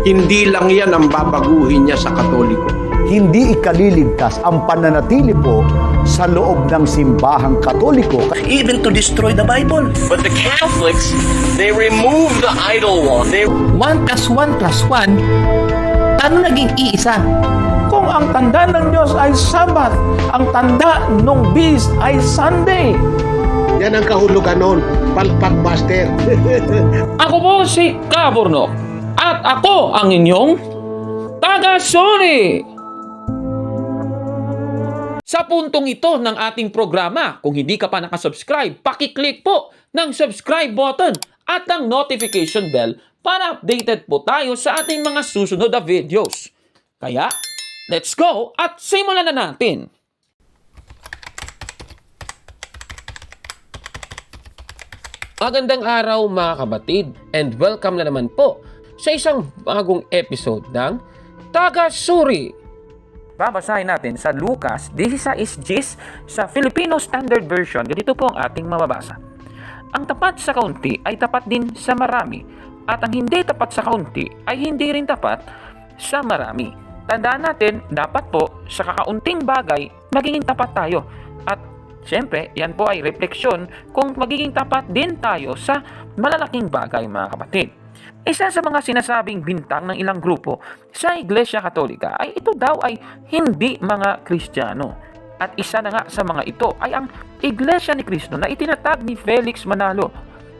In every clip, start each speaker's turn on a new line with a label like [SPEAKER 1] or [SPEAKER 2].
[SPEAKER 1] Hindi lang yan ang babaguhin niya sa Katoliko.
[SPEAKER 2] Hindi ikaliligtas ang pananatili po sa loob ng simbahang Katoliko.
[SPEAKER 3] Even to destroy the Bible.
[SPEAKER 4] But the Catholics, they remove the idol one.
[SPEAKER 5] 1 plus 1 plus 1, paano naging iisa?
[SPEAKER 6] Kung ang tanda ng Diyos ay Sabat, ang tanda ng Beast ay Sunday.
[SPEAKER 7] Yan ang kahulugan nun, palpak master.
[SPEAKER 6] Ako po si Kabornok at ako ang inyong taga-Sony. Sa puntong ito ng ating programa, kung hindi ka pa nakasubscribe, pakiclick po ng subscribe button at ang notification bell para updated po tayo sa ating mga susunod na videos. Kaya, let's go at simulan na natin! Magandang araw mga kabatid and welcome na naman po sa isang bagong episode ng Taga-Suri. Babasahin natin sa Lucas 16:10 sa Filipino Standard Version. Ganito po ang ating mababasa. Ang tapat sa kaunti ay tapat din sa marami, at ang hindi tapat sa kaunti ay hindi rin tapat sa marami. Tandaan natin, dapat po sa kakaunting bagay magiging tapat tayo. At syempre, yan po ay refleksyon kung magiging tapat din tayo sa malalaking bagay, mga kapatid. Isa sa mga sinasabing bintang ng ilang grupo sa Iglesia Katolika ay ito daw ay hindi mga Kristiyano. At isa na nga sa mga ito ay ang Iglesia ni Cristo na itinatag ni Felix Manalo.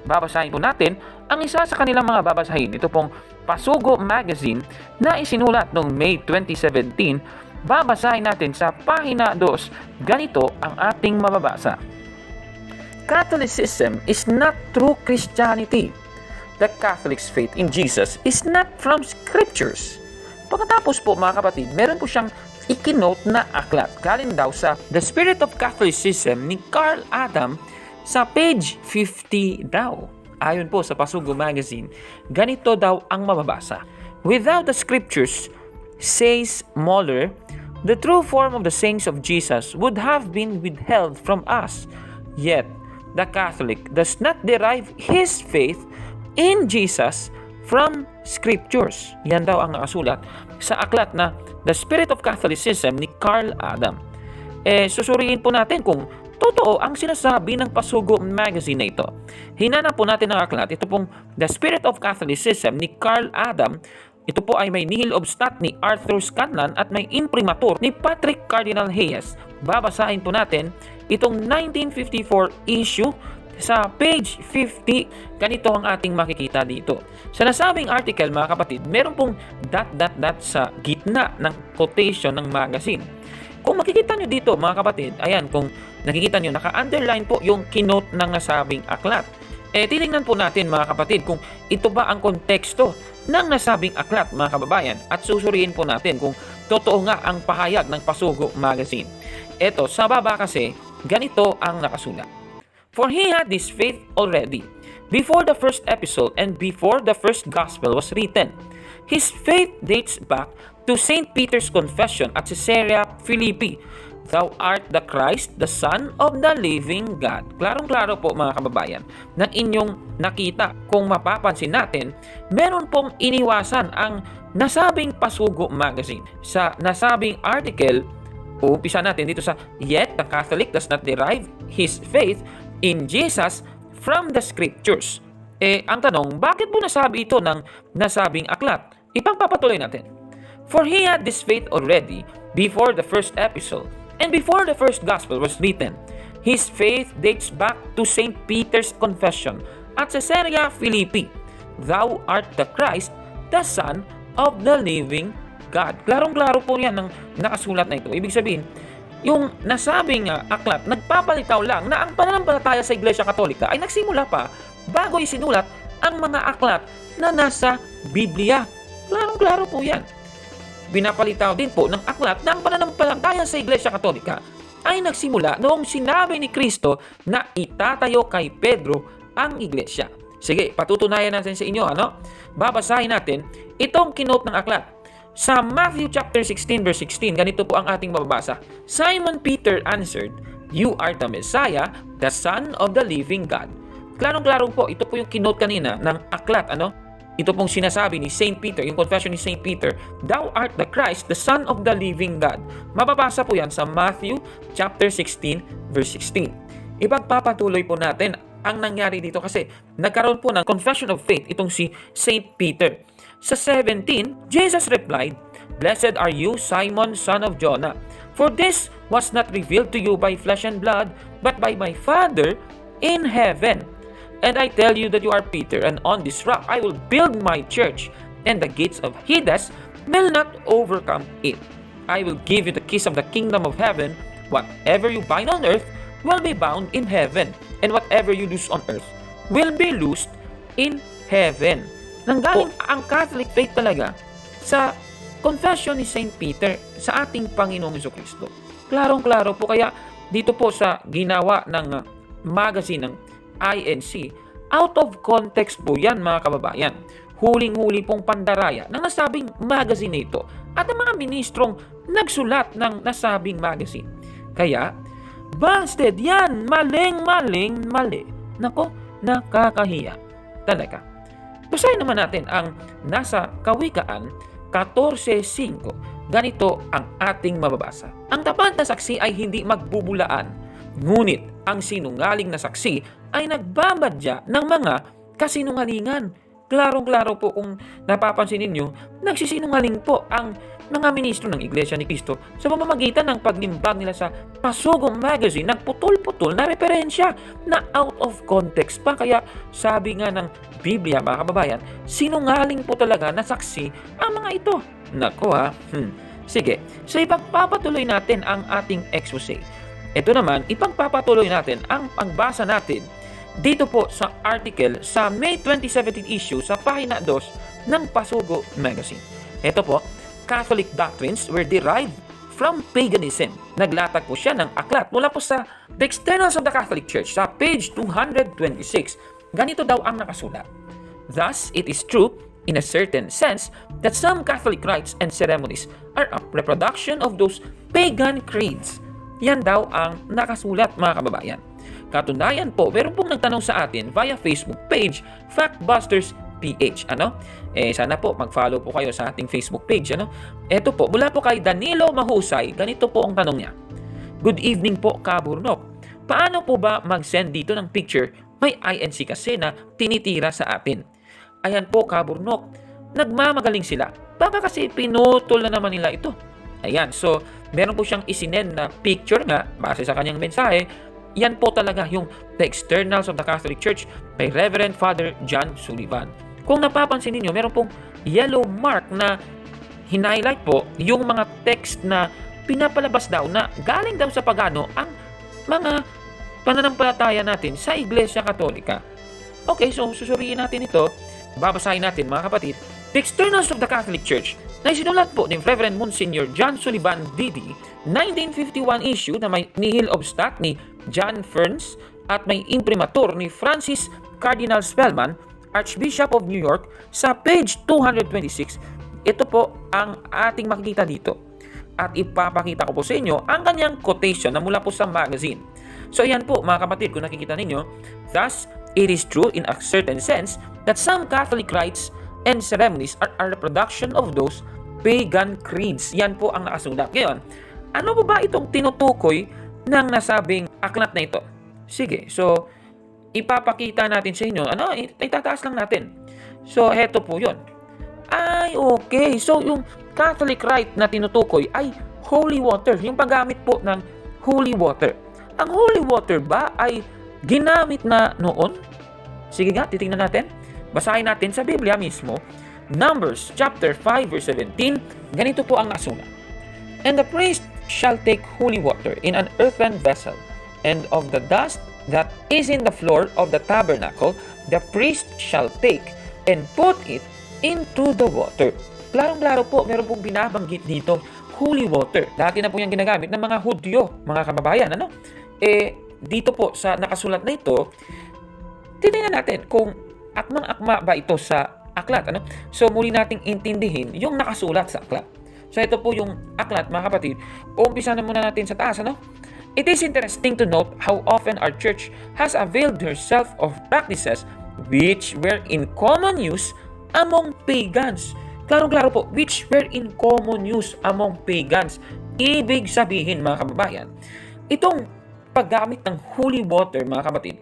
[SPEAKER 6] Babasahin po natin ang isa sa kanilang mga babasahin. Ito pong Pasugo Magazine na isinulat noong May 2017. Babasahin natin sa pahina 2. Ganito ang ating mababasa. Catholicism is not true Christianity. The Catholic's faith in Jesus is not from Scriptures. Pagkatapos po mga kapatid, meron po siyang ikinote na aklat. Galing daw sa The Spirit of Catholicism ni Carl Adam sa page 50 daw. Ayon po sa Pasugo Magazine, ganito daw ang mababasa. Without the Scriptures, says Moller, the true form of the saints of Jesus would have been withheld from us. Yet, the Catholic does not derive his faith in Jesus from Scriptures. Yan daw ang nakasulat sa aklat na The Spirit of Catholicism ni Carl Adam. Susuriin po natin kung totoo ang sinasabi ng Pasugo Magazine na ito. Hinanap po natin ang aklat. Ito pong The Spirit of Catholicism ni Carl Adam. Ito po ay may nihil obstat ni Arthur Scanlan at may imprimatur ni Patrick Cardinal Hayes. Babasahin po natin itong 1954 issue sa page 50. Ganito ang ating makikita dito. Sa nasabing article mga kapatid, meron pong ... sa gitna ng quotation ng magazine. Kung makikita nyo dito mga kapatid, ayan, kung nakikita nyo, naka-underline po yung kinote ng nasabing aklat. Titingnan po natin mga kapatid kung ito ba ang konteksto ng nasabing aklat mga kababayan, at susuriin po natin kung totoo nga ang pahayag ng Pasugo Magazine. Ito, sa baba kasi, ganito ang nakasulat. For he had this faith already, before the first epistle and before the first gospel was written. His faith dates back to St. Peter's confession at Caesarea Philippi. Thou art the Christ, the Son of the living God. Klarong-klaro po mga kababayan ng inyong nakita. Kung mapapansin natin, meron pong iniwasan ang nasabing Pasugo Magazine. Sa nasabing article, uumpisa natin dito sa, yet the Catholic does not derive his faith in Jesus from the Scriptures. Ang tanong, bakit mo nasabi ito ng nasabing aklat? Ipagpapatuloy natin. For he had this faith already before the first epistle and before the first gospel was written. His faith dates back to St. Peter's confession at Caesarea Philippi. Thou art the Christ, the Son of the living God. Klarong-klaro po yan ng nakasulat na ito. Ibig sabihin, yung nasabing aklat, nagpapalitaw lang na ang pananampalataya sa Iglesia Katolika ay nagsimula pa bago isinulat ang mga aklat na nasa Biblia. Klarong-klaro po yan. Binapalitaw din po ng aklat na ang pananampalataya sa Iglesia Katolika ay nagsimula noong sinabi ni Kristo na itatayo kay Pedro ang Iglesia. Sige, patutunayan natin sa inyo, Babasahin natin itong kinote ng aklat. Sa Matthew chapter 16 verse 16, ganito po ang ating mababasa. Simon Peter answered, You are the Messiah, the Son of the living God. Klarong-klaro po, ito po yung kinote kanina ng aklat, ito pong sinasabi ni Saint Peter, yung confession ni Saint Peter, "Thou art the Christ, the Son of the living God." Mababasa po yan sa Matthew chapter 16, verse 16. Ipagpapatuloy po natin ang nangyari dito kasi nagkaroon po ng confession of faith itong si Saint Peter. Sa 17, Jesus replied, "Blessed are you, Simon, son of Jonah, for this was not revealed to you by flesh and blood, but by my Father in heaven. And I tell you that you are Peter, and on this rock I will build my church, and the gates of Hades will not overcome it. I will give you the keys of the kingdom of heaven. Whatever you bind on earth will be bound in heaven, and whatever you loose on earth will be loosed in heaven." Nanggaling ang Catholic faith talaga sa confession ni Saint Peter sa ating Panginoong Jesucristo. Klarong-klaro po, kaya dito po sa ginawa ng magazine ng INC, out of context po yan mga kababayan. Huling-huli pong pandaraya ng nasabing magazine na ito at ang mga ministrong nagsulat ng nasabing magazine. Kaya, busted yan! Maling-maling mali. Nako, nakakahiya. Talaga. Basahin naman natin ang nasa Kawikaan 14:5. Ganito ang ating mababasa. "Ang tapat na saksi ay hindi magbubulaan, ngunit ang sinungaling na saksi ay nagbabadya ng mga kasinungalingan." Klarong-klaro po kung napapansin ninyo, nagsisinungaling po ang mga ministro ng Iglesia ni Cristo sa pamamagitan ng paglimbag nila sa Pasugong Magazine ng putol-putol na referensya na out of context pa. Kaya sabi nga ng Biblia mga kababayan, sinungaling po talaga na saksi ang mga ito. Nako ha. Sige, so ipagpapatuloy natin ang ating expose. Ito naman, ipagpapatuloy natin ang pagbasa natin dito po sa article sa May 2017 issue sa pahina 2 ng Pasugo Magazine. Ito po, Catholic doctrines were derived from paganism. Naglatag po siya ng aklat mula po sa The Externals of the Catholic Church sa page 226. Ganito daw ang nakasulat. "Thus, it is true, in a certain sense, that some Catholic rites and ceremonies are a reproduction of those pagan creeds." Yan daw ang nakasulat mga kababayan. Katunayan po, meron pong nagtanong sa atin via Facebook page, Factbusters PH. Sana po mag-follow po kayo sa ating Facebook page. Ito po, mula po kay Danilo Mahusay, ganito po ang tanong niya. "Good evening po, Kaburnok. Paano po ba mag-send dito ng picture? May INC kasi na tinitira sa atin." Ayan po, Kaburnok, nagmamagaling sila. Baka kasi pinutol na naman nila ito. Ayan, so meron po siyang isinend na picture nga base sa kanyang mensahe. Yan po talaga yung The Externals of the Catholic Church by Reverend Father John Sullivan. Kung napapansin niyo, meron pong yellow mark na hinighlight po yung mga text na pinapalabas daw na galing daw sa pagano ang mga pananampalataya natin sa Iglesia Katolika. Okay, so susuriin natin ito. Babasahin natin mga kapatid. The Externals of the Catholic Church na isinulat po ni Reverend Monsignor John Sullivan D.D. 1951 issue na may nihil obstat ni John Ferns at may imprimatur ni Francis Cardinal Spellman, Archbishop of New York, sa page 226. Ito po ang ating makikita dito. At ipapakita ko po sa inyo ang kanyang quotation na mula po sa magazine. So yan po mga kapatid, kung nakikita ninyo, "Thus, it is true in a certain sense that some Catholic rites and ceremonies are a reproduction of those pagan creeds." Yan po ang nakasulat. Ngayon, ano po ba itong tinutukoy ng nasabing aklat na ito? Sige, so ipapakita natin sa inyo. Itataas lang natin. So, heto po yun. Ay, okay. So, yung Catholic rite na tinutukoy ay holy water. Yung paggamit po ng holy water. Ang holy water ba ay ginamit na noon? Sige nga, titingnan natin. Basahin natin sa Biblia mismo. Numbers chapter 5 verse 17. Ganito po ang nasulat. "And the priest shall take holy water in an earthen vessel, and of the dust that is in the floor of the tabernacle, the priest shall take and put it into the water." Klarong-klaro po, meron pong binabanggit dito, holy water. Dati na po yung ginagamit ng mga Hudyo, mga kababayan. Dito po sa nakasulat na ito, titingnan natin kung akmang-akma ba ito sa aklat. So muli nating intindihin yung nakasulat sa aklat. So ito po yung aklat mga kapatid. Umpisa na muna natin sa taas. "It is interesting to note how often our church has availed herself of practices which were in common use among pagans. Klaro-klaro po, which were in common use among pagans. Ibig sabihin, mga kababayan, itong paggamit ng holy water, mga kapatid,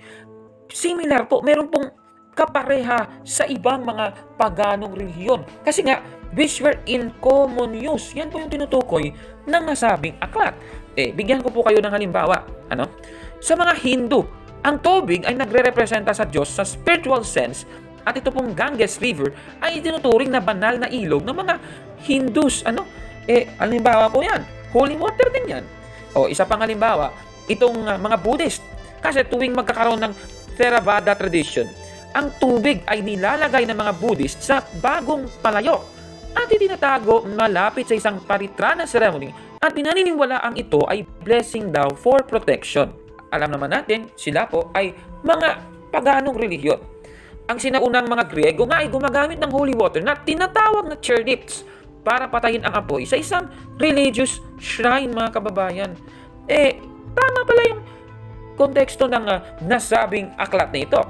[SPEAKER 6] similar po, meron pong kapareha sa ibang mga paganong relihiyon. Kasi nga, which were in common use. Yan po yung tinutukoy ng nasabing aklat. Bigyan ko po kayo ng halimbawa. Sa mga Hindu, ang tubig ay nagre-representa sa Diyos sa spiritual sense, at ito pong Ganges River ay tinuturing na banal na ilog ng mga Hindus. Halimbawa po yan, holy water din yan. Isa pang halimbawa, itong mga Buddhist. Kasi tuwing magkakaroon ng Theravada tradition, ang tubig ay nilalagay ng mga Buddhist sa bagong palayok at itinatago malapit sa isang paritrana ceremony, at pinaniniwalaang ito ay blessing daw for protection. Alam naman natin, sila po ay mga paganong relihiyon. Ang sinaunang mga Griego nga ay gumagamit ng holy water na tinatawag na chernips para patayin ang apoy sa isang religious shrine, mga kababayan. Tama pala yung konteksto ng nasabing aklat na ito.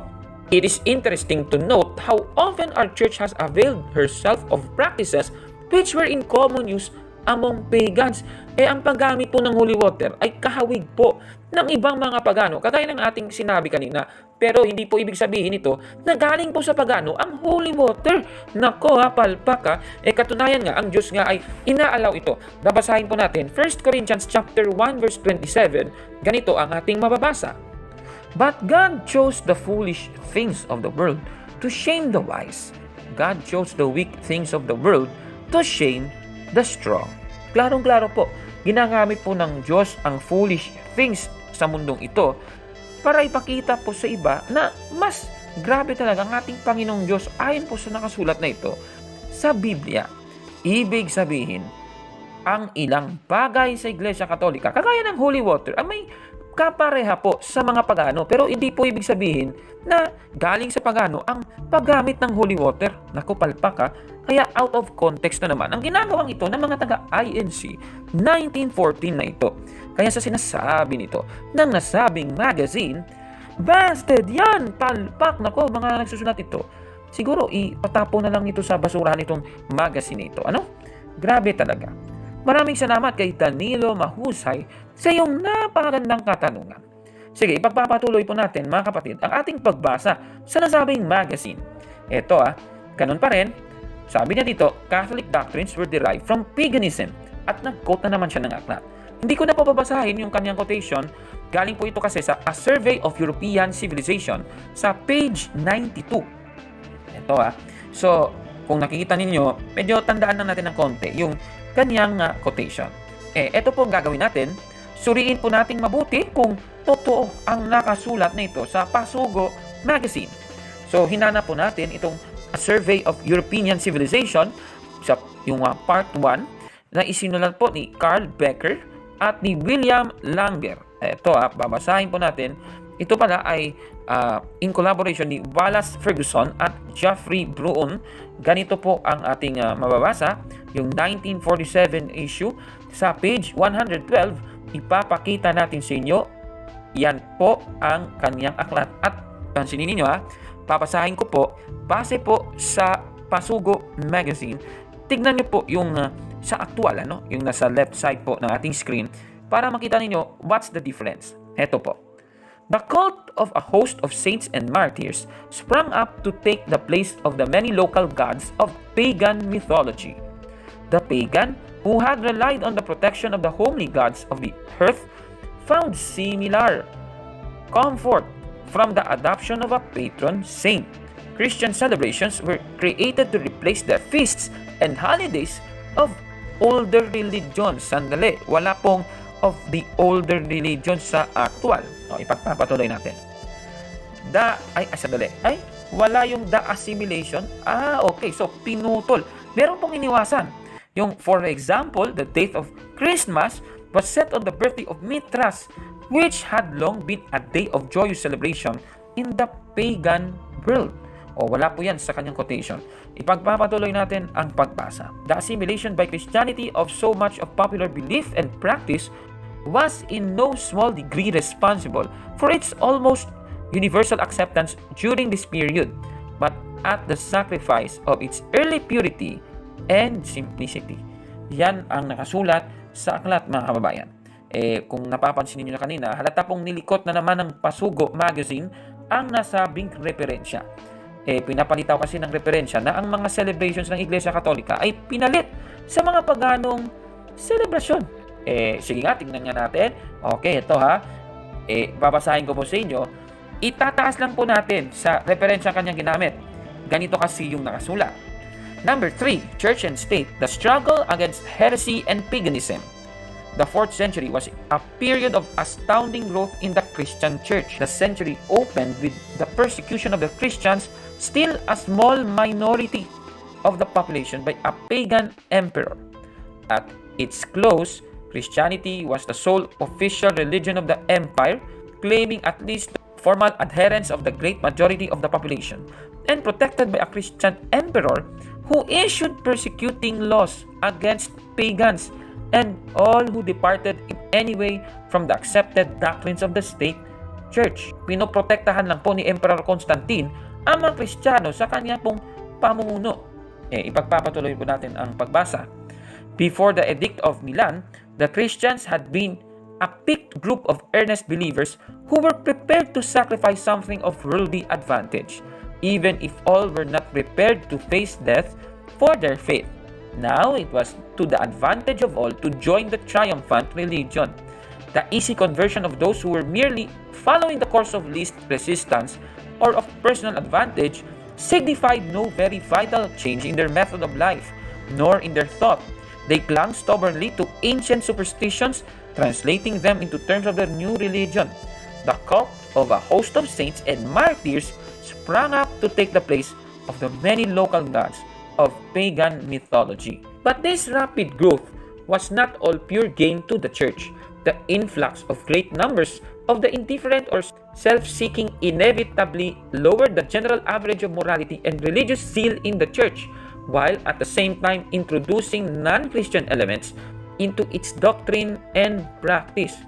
[SPEAKER 6] It is interesting to note how often our church has availed herself of practices which were in common use among pagans. Ang paggamit po ng holy water ay kahawig po ng ibang mga pagano, kagaya ng ating sinabi kanina. Pero hindi po ibig sabihin ito na galing po sa pagano ang holy water. Nako palpak. Katunayan nga, ang Diyos nga ay inaalaw ito. Babasahin po natin 1 Corinthians chapter 1 verse 27. Ganito ang ating mababasa. But God chose the foolish things of the world to shame the wise. God chose the weak things of the world to shame the strong. Klarong-klaro po, ginagamit po ng Diyos ang foolish things sa mundong ito para ipakita po sa iba na mas grabe talaga ang ating Panginoong Diyos ayon po sa nakasulat na ito sa Biblia. Ibig sabihin, ang ilang bagay sa Iglesia Katolika, kagaya ng holy water, ay may kapareha po sa mga pagano. Pero hindi po ibig sabihin na galing sa pagano ang paggamit ng holy water. Naku, palpak. Kaya out of context na naman ang ginagawang ito ng mga taga-INC 1914 na ito. Kaya sa sinasabi nito ng nasabing magazine, busted yan, palpak. Naku, mga nagsusulat ito, siguro ipatapo na lang ito sa basurahan itong magazine ito. Grabe talaga. Maraming salamat kay Danilo Mahusay sa iyong napakagandang katanungan. Sige, ipagpapatuloy po natin, mga kapatid, ang ating pagbasa sa nasabing magazine. Ito ganun pa rin, sabi niya dito, Catholic doctrines were derived from paganism, at nag-quote na naman siya ng aklat. Hindi ko na po babasahin yung kanyang quotation, galing po ito kasi sa A Survey of European Civilization sa page 92. Ito So, kung nakikita ninyo, medyo tandaan na natin ng konti yung kanyang quotation. Ito po ang gagawin natin. Suriin po nating mabuti kung totoo ang nakasulat na ito sa Pasugo Magazine. So, hinanap po natin itong A Survey of European Civilization sa yung part 1 na isinulat po ni Carl Becker at ni William Langer. Ito babasahin po natin. Ito pala ay in collaboration ni Wallace Ferguson at Geoffrey Bruun. Ganito po ang ating mababasa. Yung 1947 issue sa page 112, ipapakita natin sa inyo. Yan po ang kanyang aklat. At pansinin ninyo papasahin ko po base po sa Pasugo Magazine. Tignan nyo po yung sa aktual, yung nasa left side po ng ating screen para makita ninyo what's the difference. Ito po. The cult of a host of saints and martyrs sprang up to take the place of the many local gods of pagan mythology. The pagan, who had relied on the protection of the homely gods of the earth, found similar comfort from the adoption of a patron saint. Christian celebrations were created to replace the feasts and holidays of older religions. Sandali, wala pong of the older religions sa actual. Ipagpapatuloy natin. Wala yung the assimilation. Okay. So, pinutol. Meron pong iniwasan. Yung, for example, the date of Christmas was set on the birthday of Mithras, which had long been a day of joyous celebration in the pagan world. Wala po yan sa kanyang quotation. Ipagpapatuloy natin ang pagbasa. The assimilation by Christianity of so much of popular belief and practice was in no small degree responsible for its almost universal acceptance during this period. But at the sacrifice of its early purity and simplicity. Yan ang nakasulat sa aklat, mga kababayan. Kung napapansin niyo na kanina, halata pong nilikot na naman ng Pasugo Magazine ang nasabing referensya. Pinapalitaw kasi ng referensya na ang mga celebrations ng Iglesia Katolika ay pinalit sa mga paganong selebrasyon. Sige nga, tingnan nga natin. Okay, ito ha. Babasahin ko po sa inyo. Itataas lang po natin sa referensya kanyang ginamit. Ganito kasi yung nakasulat. Number 3, Church and State, the struggle against heresy and paganism. The 4th century was a period of astounding growth in the Christian church. The century opened with the persecution of the Christians, still a small minority of the population, by a pagan emperor. At its close, Christianity was the sole official religion of the empire, claiming at least formal adherence of the great majority of the population, and protected by a Christian emperor who issued persecuting laws against pagans and all who departed in any way from the accepted doctrines of the state church. Pinoprotektahan lang po ni Emperor Constantine ang mga Kristiyano sa kanya pong pamumuno. Ipagpapatuloy po natin ang pagbasa. Before the Edict of Milan, the Christians had been a picked group of earnest believers who were prepared to sacrifice something of worldly advantage, even if all were not prepared to face death for their faith. Now it was to the advantage of all to join the triumphant religion. The easy conversion of those who were merely following the course of least resistance or of personal advantage signified no very vital change in their method of life, nor in their thought. They clung stubbornly to ancient superstitions, translating them into terms of their new religion. The cult of a host of saints and martyrs sprang up to take the place of the many local gods of pagan mythology. But this rapid growth was not all pure gain to the church. The influx of great numbers of the indifferent or self-seeking inevitably lowered the general average of morality and religious zeal in the church, while at the same time introducing non-Christian elements into its doctrine and practice.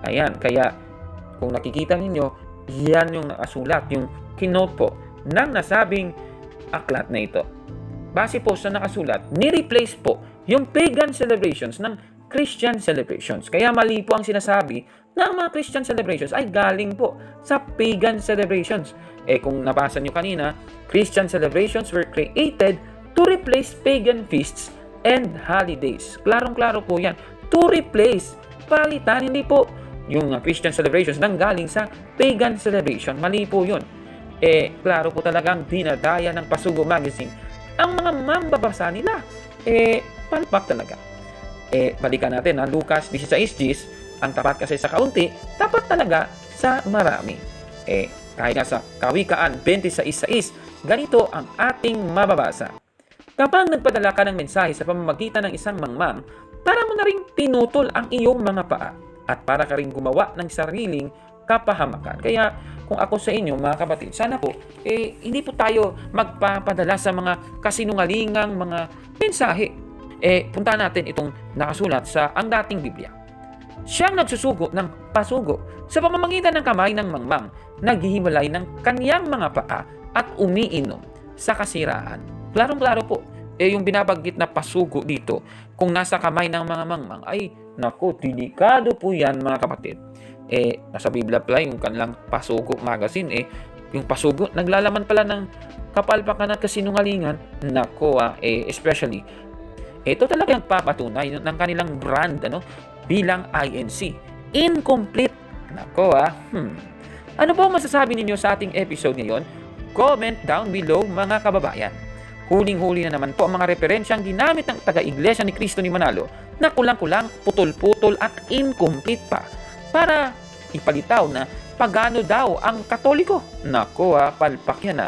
[SPEAKER 6] Ayan, kaya kung nakikita ninyo, yan yung nakasulat, yung kinote po ng nasabing aklat na ito. Base po sa nakasulat, ni-replace po yung pagan celebrations ng Christian celebrations. Kaya mali po ang sinasabi na ang mga Christian celebrations ay galing po sa pagan celebrations. Kung nabasa nyo kanina, Christian celebrations were created to replace pagan feasts and holidays. Klarong-klaro po yan. To replace, palitan, hindi po yung Christian celebrations nang galing sa pagan celebration. Mali po yun. Klaro po talagang dinadaya ng Pasugo Magazine ang mga mambabasa nila. Palpak talaga. Balikan natin na Lucas 16:10, ang tapat kasi sa kaunti, tapat talaga sa marami. Kahit nga sa Kawikaan 26:6, ganito ang ating mababasa. Kapag nagpadala ka ng mensahe sa pamamagitan ng isang mangmang, para mo na ring pinutol ang iyong mga paa at para ka ring gumawa ng sariling kapahamakan. Kaya kung ako sa inyo, mga kapatid, sana po, hindi po tayo magpapadala sa mga kasinungalingang mga mensahe. Punta natin itong nakasulat sa ang dating Biblia. Siyang nagsusugo ng pasugo sa pamamagitan ng kamay ng mangmang, naghihiwalay ng kaniyang mga paa at umiinom sa kasiraan. Klarong-klaro po, yung binabanggit na pasugo dito, kung nasa kamay ng mga mangmang, ay naku, delikado po yan, mga kapatid. Nasa Biblia pala yung kanilang Pasugo Magazine, yung pasugo, naglalaman pala ng kapalpakan at kasinungalingan. Nako, especially, ito talaga yung papatunay ng kanilang brand, bilang INC. Incomplete. Nako, Ano po masasabi ninyo sa ating episode ngayon? Comment down below, mga kababayan. Huling-huli na naman po ang mga referensyang ginamit ng taga-Iglesia ni Cristo ni Manalo na kulang-kulang, putol-putol at incomplete pa para ipalitaw na pagano daw ang Katoliko. Nako, palpak yan.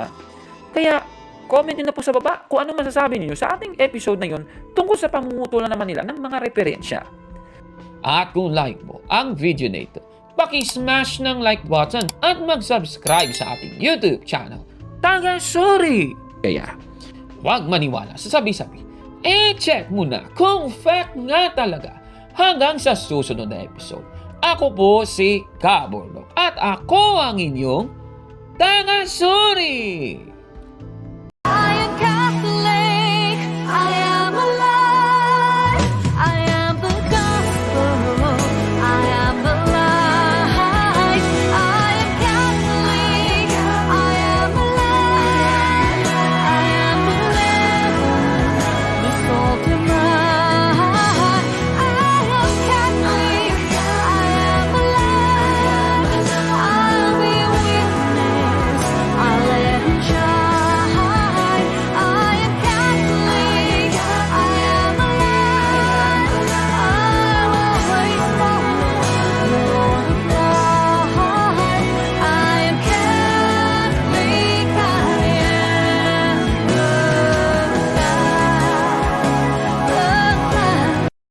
[SPEAKER 6] Kaya comment nyo na po sa baba kung ano masasabi niyo sa ating episode na yun tungkol sa pamumutulan naman nila ng mga referensya.
[SPEAKER 8] At kung like mo ang video na ito, paki-smash ng like button at mag-subscribe sa ating YouTube channel.
[SPEAKER 6] Taga-sorry! Kaya,
[SPEAKER 8] huwag maniwala sa sabi-sabi. Check mo na kung fact nga talaga. Hanggang sa susunod na episode. Ako po si Kaborlog at ako ang inyong taga-sorry!